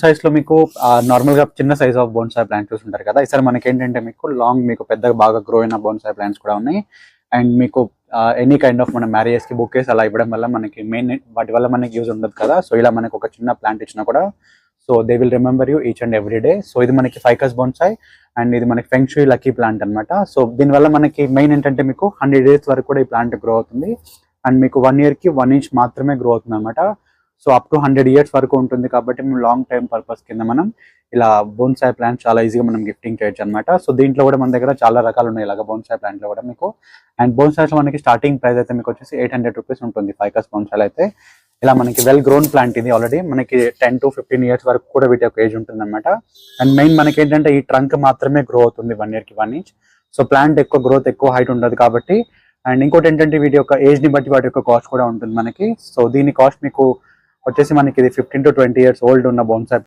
Size లో మీకు normal గా చిన్న సైజ్ ఆఫ్ బోన్సాయ్ ప్లాంట్స్ చూస్తుంటారు కదా, ఈసారి మనకి ఏంటంటే మీకు లాంగ్ మీకు పెద్దగా బాగా గ్రో అయిన బోన్సాయ్ ప్లాంట్స్ కూడా ఉన్నాయి. అండ్ మీకు ఎనీ కైండ్ ఆఫ్ మన మ్యారేజెస్ కి బొకేస్ అలా ఇవ్వడం వల్ల మనకి మెయిన్ వాటి వల్ల మనకి యూజ్ ఉండదు కదా. సో ఇలా మనకి ఒక చిన్న ప్లాంట్ ఇచ్చినా కూడా so they will remember you each and every day. So ఇది మనకి ఫైకస్ బోన్సాయ్ అండ్ ఇది మనకి ఫెంగ్ షుయ్ లక్కీ ప్లాంట్ అనమాట. సో దీనివల్ల మనకి మెయిన్ ఏంటంటే మీకు 100 days వరకు కూడా ఈ ప్లాంట్ గ్రో అవుతుంది. అండ్ మీకు 1 year కి 1 inch మాత్రమే గ్రో అవుతుంది అనమాట. సో అప్ టు 100 years వరకు ఉంటుంది కాబట్టి మేము లాంగ్ టైం పర్పస్ కింద మనం ఇలా బోన్సాయ్ ప్లాంట్ చాలా ఈజీగా మనం గిఫ్టింగ్ చేయొచ్చు అనమాట. సో దీంట్లో కూడా మన దగ్గర చాలా రకాలు ఉన్నాయి ఇలాగ బోన్సాయ్ ప్లాంట్ లో కూడా మీకు. అండ్ బోన్సాయ్స్ లో మనకి స్టార్టింగ్ ప్రైస్ అయితే మీకు వచ్చేసి 800 rupees ఉంటుంది ఫైకస్ బోన్సాయ్ అయితే. ఇలా మనకి వెల్ గ్రోన్ ప్లాంట్ ఇది ఆల్రెడీ మనకి 10 to 15 years వరకు కూడా వీటి యొక్క ఏజ్ ఉంటుంది అనమాట. అండ్ మెయిన్ మనకి ఏంటంటే ఈ ట్రంక్ మాత్రమే గ్రో అవుతుంది 1 year కి 1 inch. సో ప్లాంట్ ఎక్కువ గ్రోత్ ఎక్కువ హైట్ ఉండదు కాబట్టి. అండ్ ఇంకోటి ఏంటంటే వీటి యొక్క ఏజ్ ని బట్టి వాటి యొక్క కాస్ట్ కూడా ఉంటుంది మనకి. సో దీని కాస్ట్ మీకు వచ్చేసి మనకి ఇది 15 to 20 years ఓల్డ్ ఉన్న బోన్సాయ్